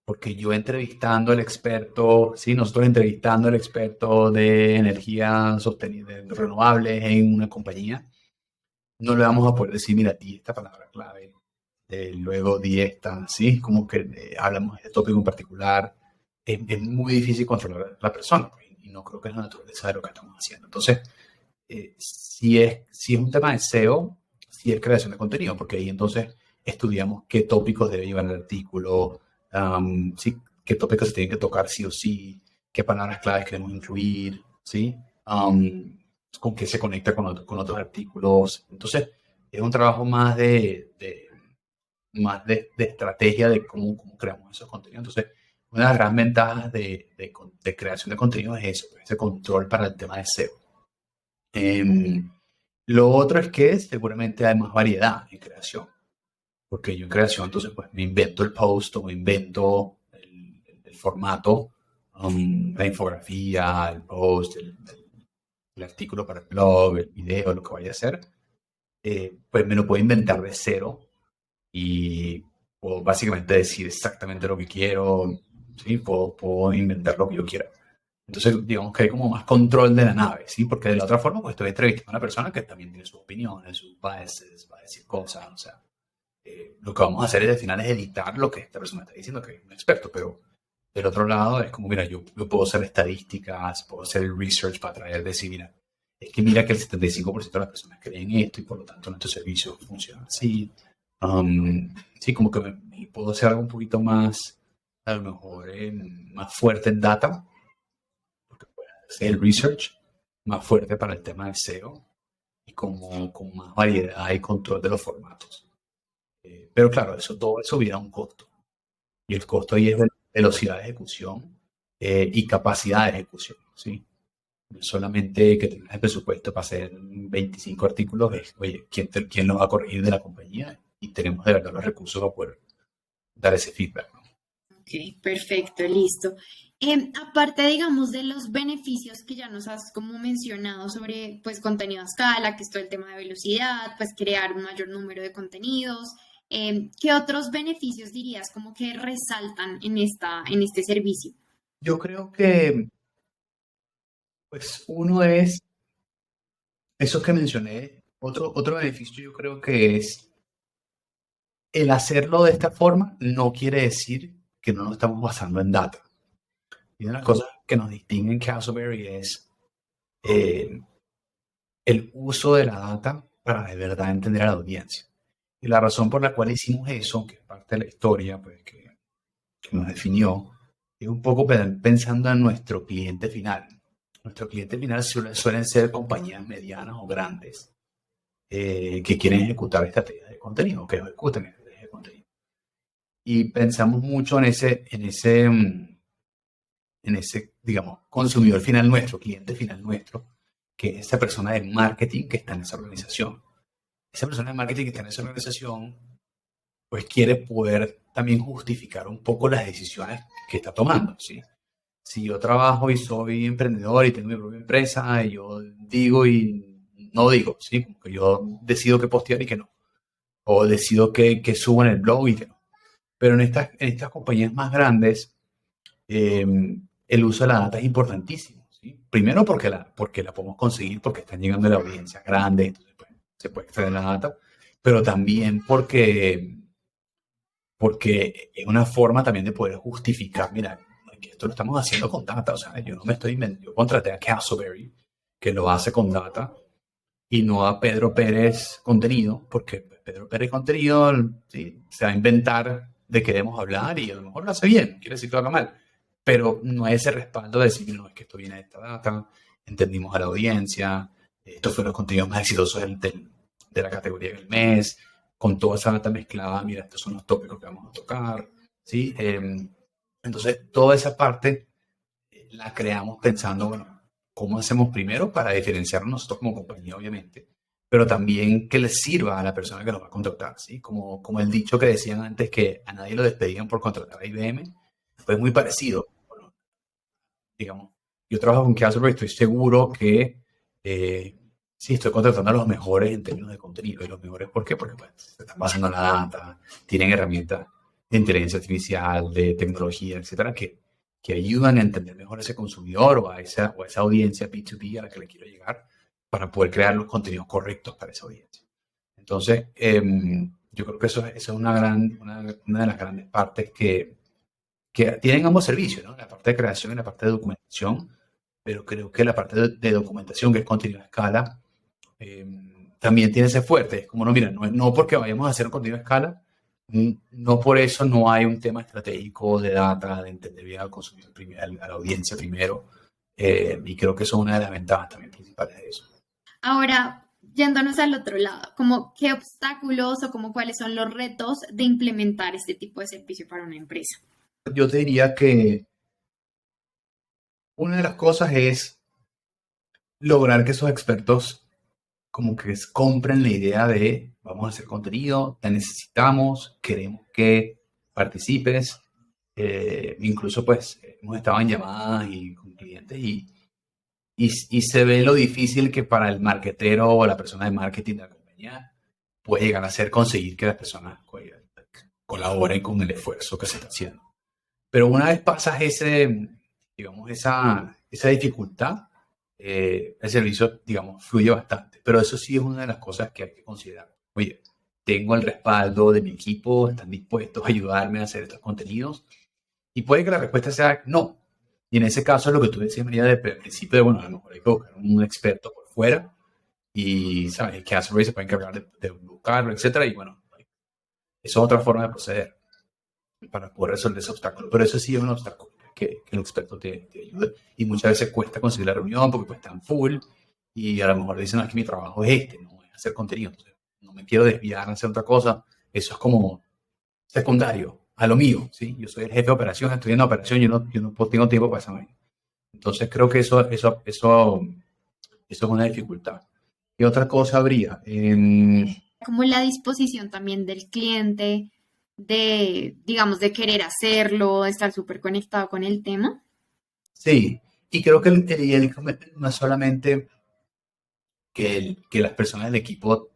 Porque yo entrevistando al experto, sí, nosotros entrevistando al experto de energía sostenible, renovables en una compañía, no le vamos a poder decir, mira, di esta palabra clave, luego di esta, ¿sí? Como que hablamos de este tópico en particular. Es muy difícil controlar a la persona, pues, y no creo que es la naturaleza de lo que estamos haciendo. Entonces, si es un tema de SEO, si es creación de contenido, porque ahí entonces estudiamos qué tópicos debe llevar el artículo, ¿sí? Qué tópicos se tienen que tocar sí o sí, qué palabras claves queremos incluir, ¿sí? Con qué se conecta con otros artículos. Entonces, es un trabajo más de estrategia de cómo creamos esos contenidos. Entonces, una de las grandes ventajas de creación de contenido es eso, ese control para el tema de SEO. Lo otro es que seguramente hay más variedad en creación, porque yo en creación entonces pues me invento el post o me invento el formato, la infografía, el post, el artículo para el blog, el video, lo que vaya a hacer, pues me lo puedo inventar de cero y puedo básicamente decir exactamente lo que quiero, ¿sí? Puedo inventar lo que yo quiera. Entonces, digamos que hay como más control de la nave, ¿sí? Porque de la otra forma, pues estoy entrevistando a una persona que también tiene sus opiniones, sus biases, va a decir cosas, o sea, lo que vamos a hacer es al final es editar lo que esta persona está diciendo, que es un experto, pero del otro lado es como, mira, yo puedo hacer estadísticas, puedo hacer el research para traer, decir, mira, es que mira que el 75% de las personas creen esto y por lo tanto nuestro servicio funciona así. Sí, como que puedo hacer algo un poquito más, a lo mejor, más fuerte en data, porque puedo hacer el research más fuerte para el tema del SEO y con más variedad y control de los formatos. Pero claro, todo eso viene a un costo. Y el costo ahí es velocidad de ejecución y capacidad de ejecución, ¿sí? No solamente que tengas el presupuesto para hacer 25 artículos, es, oye, ¿quién lo va a corregir de la compañía? Y tenemos de verdad los recursos para poder dar ese feedback, ¿no? Ok, perfecto, listo. Aparte, digamos, de los beneficios que ya nos has como mencionado sobre, pues, contenido a escala, que es todo el tema de velocidad, pues, crear un mayor número de contenidos, ¿qué otros beneficios dirías como que resaltan en este servicio? Yo creo que, pues, uno es eso que mencioné. Otro beneficio yo creo que es el hacerlo de esta forma no quiere decir que no nos estamos basando en data. Y una de las cosas que nos distinguen Castleberry es eh, el uso de la data para de verdad entender a la audiencia. Y la razón por la cual hicimos eso, que es parte de la historia pues, que nos definió, es un poco pensando en nuestro cliente final. Nuestro cliente final suelen ser compañías medianas o grandes que quieren ejecutar estrategias de contenido, que ejecutan estrategias de contenido. Y pensamos mucho en ese, digamos, consumidor final nuestro, cliente final nuestro, que es esa persona de marketing que está en esa organización. Esa persona de marketing que está en esa organización, pues quiere poder también justificar un poco las decisiones que está tomando, ¿sí? Si yo trabajo y soy emprendedor y tengo mi propia empresa, y yo digo y no digo, ¿sí? Como que yo decido qué postear y qué no. O decido que subo en el blog y que no. Pero en estas compañías más grandes, eh, el uso de la data es importantísimo, ¿sí? Primero porque la podemos conseguir, porque están llegando a la audiencia grande, entonces pues, se puede extraer la data, pero también porque es una forma también de poder justificar, mira, que esto lo estamos haciendo con data, o sea, yo no me estoy inventando, yo contraté a Castleberry, que lo hace con data, y no a Pedro Pérez Contenido, porque Pedro Pérez Contenido, sí, se va a inventar de qué debemos hablar y a lo mejor lo hace bien, quiere decir que lo haga mal, pero no hay ese respaldo de decir, no, es que esto viene de esta data, entendimos a la audiencia, estos fueron los contenidos más exitosos de la categoría del mes, con toda esa data mezclada, mira, estos son los tópicos que vamos a tocar, ¿sí? Entonces, toda esa parte la creamos pensando, bueno, ¿cómo hacemos primero para diferenciarnos nosotros como compañía, obviamente? Pero también que les sirva a la persona que nos va a contratar, ¿sí? Como el dicho que decían antes que a nadie lo despedían por contratar a IBM, pues muy parecido. Bueno, digamos, yo trabajo con Casper y estoy seguro que sí, estoy contratando a los mejores en términos de contenido. ¿Y los mejores por qué? Porque pues, se están basando en la data, tienen herramientas de inteligencia artificial, de tecnología, etcétera, que ayudan a entender mejor a ese consumidor o a esa audiencia B2B a la que le quiero llegar para poder crear los contenidos correctos para esa audiencia. Entonces, yo creo que eso es una de las grandes partes que tienen ambos servicios, ¿no? La parte de creación y la parte de documentación, pero creo que la parte de documentación, que es contenido a escala, eh, también tiene ese fuerte. Es como, no, mira, no porque vayamos a hacer un contenido a escala, no por eso no hay un tema estratégico de data, de entender bien al consumidor primero, a la audiencia primero, y creo que eso es una de las ventajas también principales de eso. Ahora, yéndonos al otro lado, como qué obstáculos o como cuáles son los retos de implementar este tipo de servicio para una empresa. Yo te diría que una de las cosas es lograr que esos expertos como que compren la idea de vamos a hacer contenido, te necesitamos, queremos que participes. Incluso pues hemos estado en llamadas y con clientes y se ve lo difícil que para el marketero o la persona de marketing de la compañía puede llegar a ser conseguir que las personas colaboren con el esfuerzo que se está haciendo. Pero una vez pasas digamos, esa dificultad, el servicio, digamos, fluye bastante. Pero eso sí es una de las cosas que hay que considerar. Oye, tengo el respaldo de mi equipo, están dispuestos a ayudarme a hacer estos contenidos. Y puede que la respuesta sea no. Y en ese caso, lo que tú decías, María, de principio, de, bueno, a lo mejor hay que buscar un experto por fuera y, ¿sabes? El Castleberry se puede encargar de buscarlo, etcétera. Y bueno, eso es otra forma de proceder para poder resolver ese obstáculo. Pero eso sí es un obstáculo que el experto te ayude. Y muchas veces cuesta conseguir la reunión porque pues están full y a lo mejor dicen, no, es que mi trabajo es no es hacer contenido. Entonces, no me quiero desviar a hacer otra cosa. Eso es como secundario a lo mío, ¿sí? Yo soy el jefe de operaciones, estoy en la operación, yo no tengo tiempo para esa vaina. Entonces creo que eso es una dificultad. ¿Qué otra cosa habría? Como la disposición también del cliente de, digamos, de querer hacerlo, de estar súper conectado con el tema. Sí, y creo que el no es solamente que las personas del equipo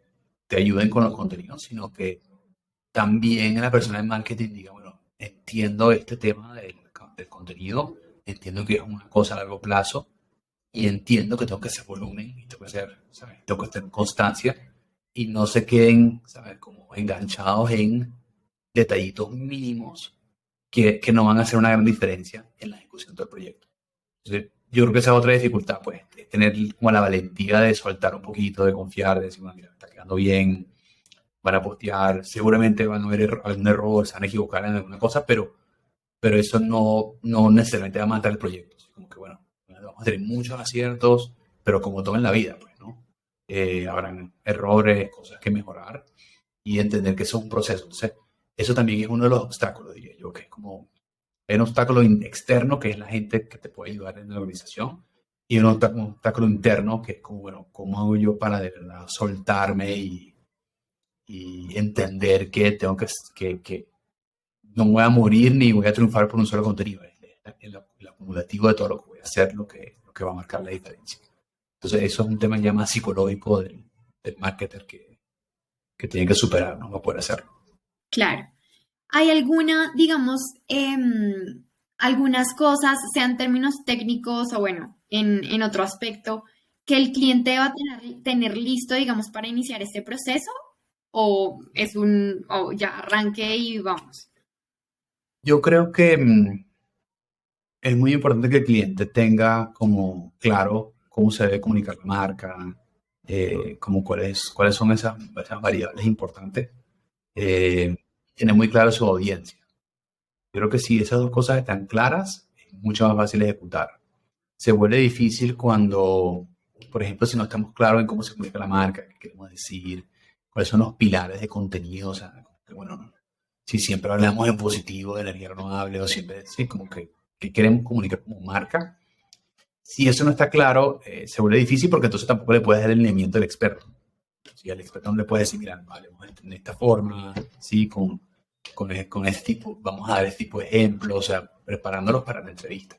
te ayuden con los contenidos, sino que también la persona de marketing diga, bueno, entiendo este tema del contenido, entiendo que es una cosa a largo plazo y entiendo que tengo que hacer volumen y tengo que hacer, ¿sabes? Tengo que tener constancia y no se queden, ¿sabes? Como enganchados en detallitos mínimos que no van a hacer una gran diferencia en la ejecución del proyecto. Entonces, yo creo que esa es otra dificultad, pues, es tener como la valentía de soltar un poquito, de confiar, de decir, bueno, mira, está quedando bien, van a postear, seguramente van a haber algún error, se van a equivocar en alguna cosa, pero eso no necesariamente va a matar el proyecto. Así como que, bueno, vamos a tener muchos aciertos, pero como todo en la vida, pues, ¿no? Habrán errores, cosas que mejorar y entender que eso es un proceso. Entonces, eso también es uno de los obstáculos, diría yo, que es como hay un obstáculo externo, que es la gente que te puede ayudar en la organización, y un obstáculo interno, que es como, bueno, ¿cómo hago yo para de verdad soltarme y entender que tengo que no voy a morir ni voy a triunfar por un solo contenido? Es el acumulativo de todo lo que voy a hacer lo que va a marcar la diferencia. Entonces, eso es un tema ya más psicológico del marketer que tiene que superar, no va a poder hacerlo. Claro. ¿Hay alguna, digamos, algunas cosas, sean términos técnicos o bueno, en otro aspecto, que el cliente va a tener listo, digamos, para iniciar este proceso? ¿O es o ya arranque y vamos? Yo creo que es muy importante que el cliente tenga como claro cómo se debe comunicar la marca, como cuáles son esas variables importantes, tener muy claro su audiencia. Yo creo que si esas dos cosas están claras, es mucho más fácil ejecutar. Se vuelve difícil cuando, por ejemplo, si no estamos claros en cómo se comunica la marca, qué queremos decir, cuáles son los pilares de contenido, o sea, que, bueno, si siempre hablamos en positivo de energía renovable o siempre, sí, como que queremos comunicar como marca. Si eso no está claro, se vuelve difícil porque entonces tampoco le puedes dar el lineamiento del experto. Si al experto no le puedes decir, mira, vale, vamos a entender de esta forma, sí, con este tipo, vamos a dar este tipo de ejemplos, o sea, preparándolos para la entrevista.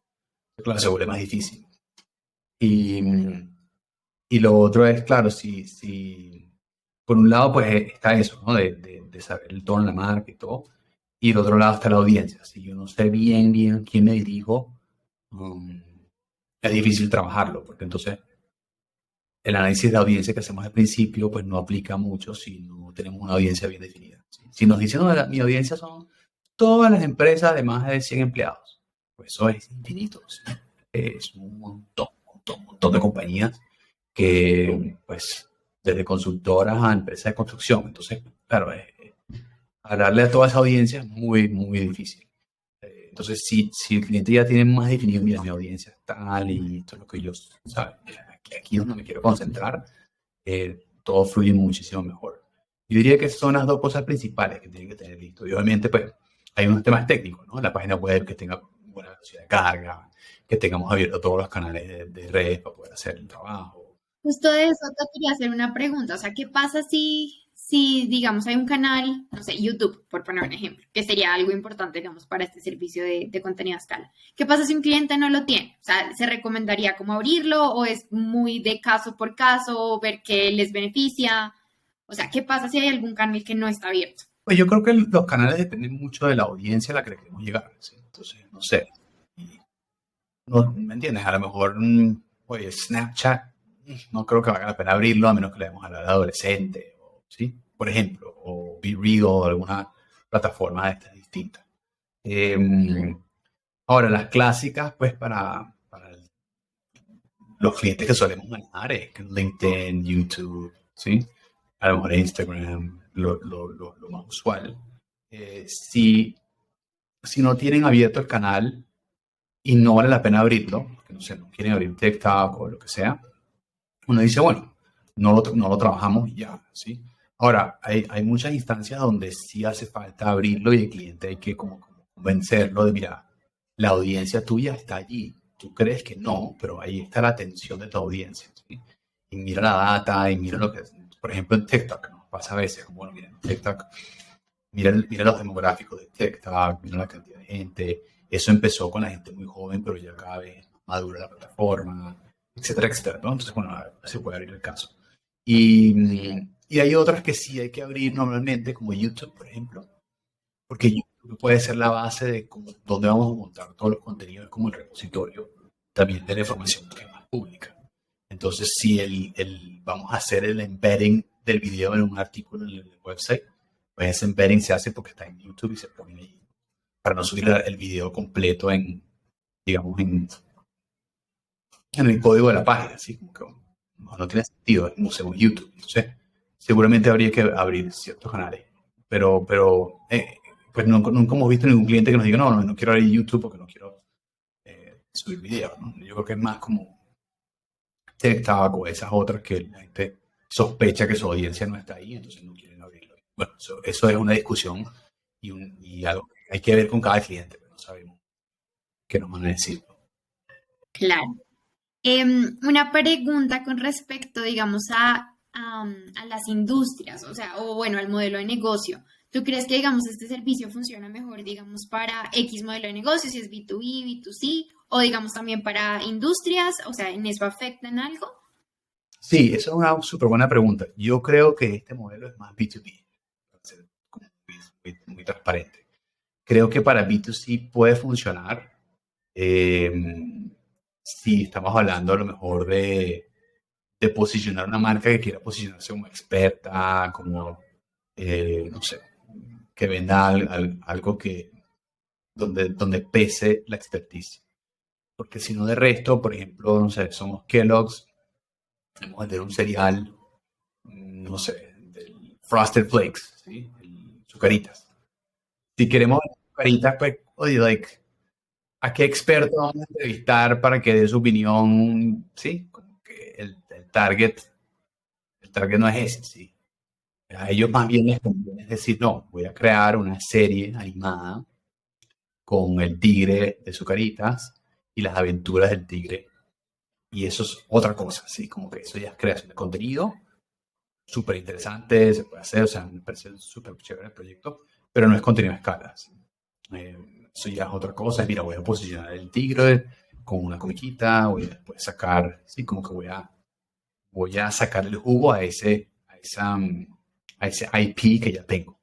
Claro, se vuelve más difícil. Y, y lo otro es, claro, si por un lado, pues está eso, ¿no? De saber el tono de la marca y todo. Y del otro lado está la audiencia. Si yo no sé bien a quién me dirijo, um, es difícil trabajarlo, porque entonces el análisis de audiencia que hacemos al principio, pues no aplica mucho si no tenemos una audiencia bien definida. ¿Sí? Si nos dicen, no, mi audiencia son todas las empresas de más de 100 empleados, pues eso es infinito. ¿Sí? Es un montón de compañías que, pues, desde consultoras a empresas de construcción. Entonces, claro, hablarle a toda esa audiencia es muy difícil. Entonces, si el cliente ya tiene más definido, mira, mi audiencia es tal y esto es lo que yo, ¿sabes? Aquí es donde me quiero concentrar, todo fluye muchísimo mejor. Yo diría que esas son las dos cosas principales que tienen que tener listo. Y obviamente, pues, hay unos temas técnicos, ¿no? La página web que tenga buena velocidad de carga, que tengamos abiertos todos los canales de redes para poder hacer el trabajo. Justo de eso te quería hacer una pregunta. O sea, ¿qué pasa si, digamos, hay un canal, no sé, YouTube, por poner un ejemplo, que sería algo importante, digamos, para este servicio de contenido a escala? ¿Qué pasa si un cliente no lo tiene? O sea, ¿se recomendaría cómo abrirlo o es muy de caso por caso, ver qué les beneficia? O sea, ¿qué pasa si hay algún canal que no está abierto? Pues yo creo que los canales dependen mucho de la audiencia a la que le queremos llegar, ¿sí? Entonces, no sé, no, ¿me entiendes? A lo mejor, oye, Snapchat, no creo que valga la pena abrirlo a menos que le demos a la adolescente, ¿sí? Por ejemplo, o BeReal o alguna plataforma de estas distintas. Ahora, las clásicas, pues para los clientes que solemos manejar es LinkedIn, YouTube, ¿sí? A lo mejor Instagram, lo más usual. Si no tienen abierto el canal y no vale la pena abrirlo, porque no sé, no quieren abrir TikTok o lo que sea, uno dice, bueno, no lo trabajamos y ya, ¿sí? Ahora, hay muchas instancias donde sí hace falta abrirlo y el cliente hay que como convencerlo de, mira, la audiencia tuya está allí. Tú crees que no, pero ahí está la atención de tu audiencia, ¿sí? Y mira la data y mira lo que, por ejemplo, en TikTok nos pasa a veces, como, bueno, mira, en TikTok, mira los demográficos de TikTok, mira la cantidad de gente. Eso empezó con la gente muy joven, pero ya cada vez madura la plataforma, etcétera, etcétera, ¿no? Entonces, bueno, se puede abrir el caso. Y hay otras que sí hay que abrir normalmente, como YouTube, por ejemplo, porque puede ser la base de dónde vamos a montar todos los contenidos, es como el repositorio también de la información que es más pública. Entonces, si vamos a hacer el embedding del video en un artículo en el website, pues ese embedding se hace porque está en YouTube y se pone ahí, para no subir el video completo digamos, en el código de la página, así como que no tiene sentido, como según YouTube. Entonces, seguramente habría que abrir ciertos canales. Pero pues nunca hemos visto ningún cliente que nos diga, no quiero abrir YouTube porque no quiero subir video, ¿no? Yo creo que es más como TikTok o esas otras que la gente sospecha que su audiencia no está ahí, entonces no quieren abrirlo. Bueno, eso es una discusión y algo que hay que ver con cada cliente, pero no sabemos qué nos van a decir. Claro. Una pregunta con respecto, digamos, a las industrias, o sea, o bueno, al modelo de negocio. ¿Tú crees que, digamos, este servicio funciona mejor, digamos, para X modelo de negocio, si es B2B, B2C, o digamos también para industrias? O sea, ¿en eso afecta en algo? Sí, esa es una súper buena pregunta. Yo creo que este modelo es más B2B, para ser como muy transparente. Creo que para B2C puede funcionar si estamos hablando a lo mejor de posicionar una marca que quiera posicionarse como experta, como, no sé, que venda algo donde pese la expertise. Porque si no, de resto, por ejemplo, no sé, somos Kellogg's, vamos a vender un cereal, no sé, del Frosted Flakes, ¿sí? Sucaritas. Si queremos vender sucaritas, pues, oye, like, ¿a qué experto vamos a entrevistar para que dé su opinión? Sí, como que el target no es ese, sí. A ellos más bien les conviene decir, no, voy a crear una serie animada con el tigre de Sucaritas y las aventuras del tigre. Y eso es otra cosa, sí, como que eso ya es creación de contenido, súper interesante, se puede hacer, o sea, me parece súper chévere el proyecto, pero no es contenido a escala. ¿Sí? Eso ya es otra cosa. Mira, voy a posicionar el tigre con una comiquita, voy a después sacar, sí, como que voy a sacar el jugo a ese IP que ya tengo.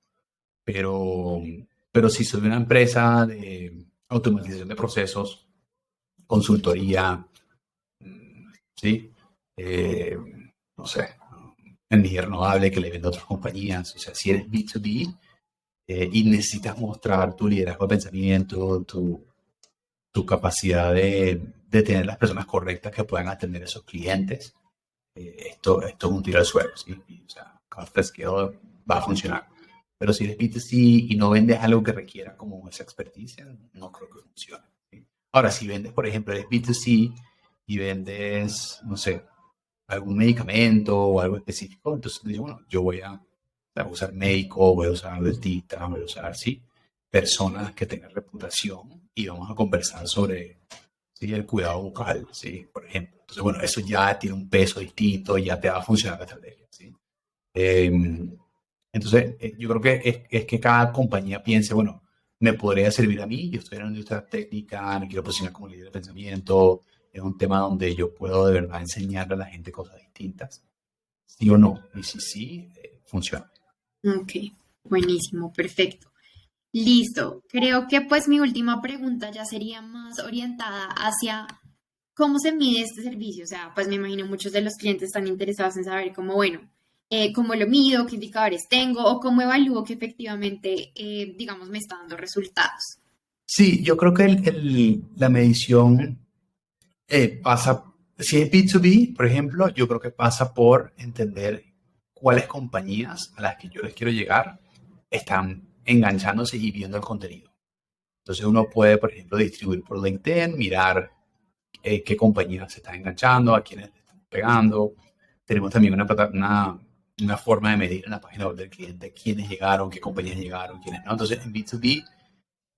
Pero si soy una empresa de automatización de procesos, consultoría, ¿sí? Eh, no sé, energía renovable que le vende a otras compañías. O sea, si eres B2B y necesitas mostrar tu liderazgo de pensamiento, tu capacidad de tener las personas correctas que puedan atender a esos clientes, esto es un tiro al suelo, ¿sí? O sea, Cost Scale va a funcionar. Pero si eres B2C y no vendes algo que requiera como esa experticia, no creo que funcione. ¿Sí? Ahora, si vendes, por ejemplo, eres B2C y vendes, no sé, algún medicamento o algo específico, entonces digo, bueno, yo voy a usar médico, voy a usar dentista, voy a usar, sí, personas que tengan reputación y vamos a conversar sobre, sí, el cuidado bucal, sí, por ejemplo. Entonces, bueno, eso ya tiene un peso distinto, ya te va a funcionar la estrategia, sí. Entonces, yo creo que es que cada compañía piense, bueno, me podría servir a mí, yo estoy en una industria técnica, me quiero posicionar como líder de pensamiento, es un tema donde yo puedo de verdad enseñarle a la gente cosas distintas, sí o no, y si sí, funciona. Ok, buenísimo, perfecto. Listo. Creo que pues mi última pregunta ya sería más orientada hacia cómo se mide este servicio. O sea, pues me imagino muchos de los clientes están interesados en saber cómo, bueno, cómo lo mido, qué indicadores tengo o cómo evalúo que efectivamente, digamos, me está dando resultados. Sí, yo creo que la medición pasa, si es B2B, por ejemplo, yo creo que pasa por entender cuáles compañías a las que yo les quiero llegar están enganchándose y viendo el contenido. Entonces uno puede, por ejemplo, distribuir por LinkedIn, mirar qué compañías se están enganchando, a quiénes le están pegando. Tenemos también una forma de medir en la página web del cliente quiénes llegaron, qué compañías llegaron, quiénes no. Entonces en B2B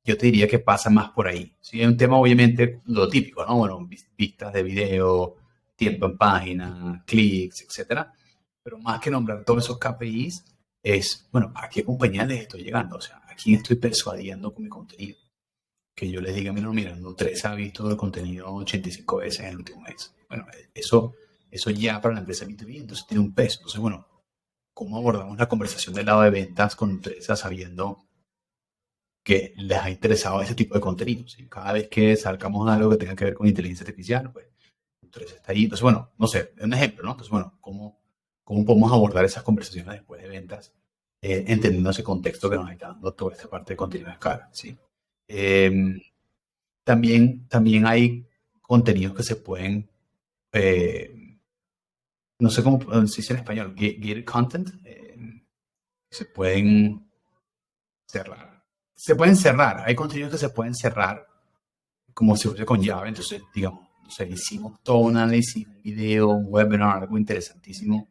yo te diría que pasa más por ahí. Sí, es un tema obviamente lo típico, ¿no? Bueno, vistas de video, tiempo en página, clics, etcétera. Pero más que nombrar todos esos KPIs es, bueno, ¿a qué compañía les estoy llegando? O sea, ¿a quién estoy persuadiendo con mi contenido? Que yo les diga, mira, Nutresa ha visto el contenido 85 veces en el último mes. Bueno, eso ya para la empresa B2B, entonces tiene un peso. Entonces, bueno, ¿cómo abordamos la conversación del lado de ventas con Nutresa sabiendo que les ha interesado ese tipo de contenido. ¿Sí? Cada vez que sacamos algo que tenga que ver con inteligencia artificial, pues entonces está ahí. Entonces, bueno, no sé, un ejemplo, ¿no? Entonces, bueno, ¿cómo podemos abordar esas conversaciones después de ventas, entendiendo ese contexto que nos está dando toda esta parte de contenido de escala, ¿sí? Eh, también hay contenidos que se pueden, no sé cómo se dice en español, gated content, se pueden cerrar. Se pueden cerrar, hay contenidos que se pueden cerrar como si fuese con llave, entonces, digamos, o sea, hicimos todo un análisis, un video, un webinar, algo interesantísimo,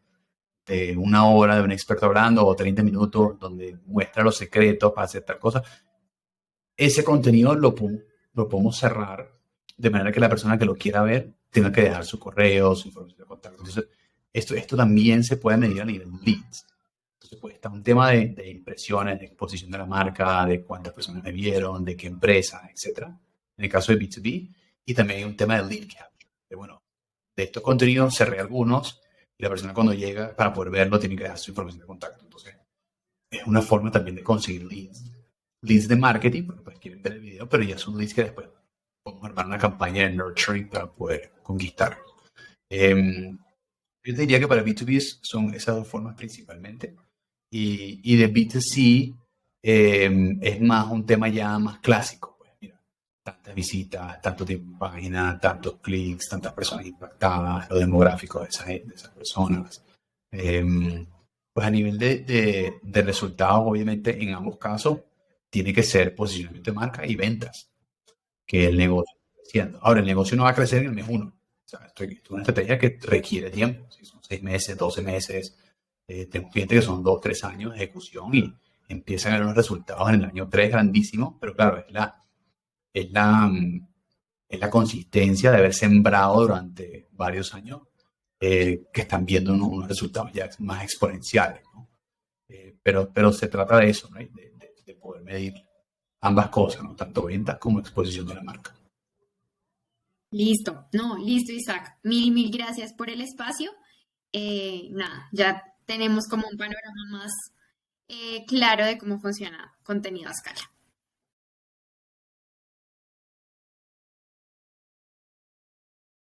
de 1 hora de un experto hablando o 30 minutos donde muestra los secretos para hacer tal cosa. Ese contenido lo podemos cerrar de manera que la persona que lo quiera ver tenga que dejar su correo, su información de contacto. Entonces, esto también se puede medir a nivel leads. Entonces, pues está un tema de impresiones, de exposición de la marca, de cuántas personas me vieron, de qué empresa, etcétera. En el caso de B2B. Y también hay un tema de lead capture. Bueno, de estos contenidos cerré algunos y la persona cuando llega para poder verlo tiene que dejar su información de contacto. Entonces, es una forma también de conseguir leads. Leads de marketing, porque pues quieren ver el video, pero ya son leads que después podemos armar una campaña de nurturing para poder conquistar. Yo te diría que para B2B son esas dos formas principalmente. Y de B2C es más un tema ya más clásico. Pues, mira, tantas visitas, tanto tiempo en página, tantos clics, tantas personas impactadas, lo demográfico de esas personas. Pues a nivel de resultados, obviamente, en ambos casos, tiene que ser posicionamiento de marca y ventas, que el negocio está creciendo. Ahora, el negocio no va a crecer en el mes uno. O sea, esto es una estrategia que requiere tiempo. Si son 6 meses, 12 meses. Tengo clientes que son 2, 3 años de ejecución y empiezan a ver los resultados en el año 3 grandísimos, pero claro, es la, es la consistencia de haber sembrado durante varios años que están viendo unos resultados ya más exponenciales, ¿no? Pero se trata de eso, ¿no? De poder medir ambas cosas, ¿no? Tanto ventas como exposición de la marca. Listo, no, listo, Isaac. Mil gracias por el espacio. Nada, ya tenemos como un panorama más claro de cómo funciona contenido a escala.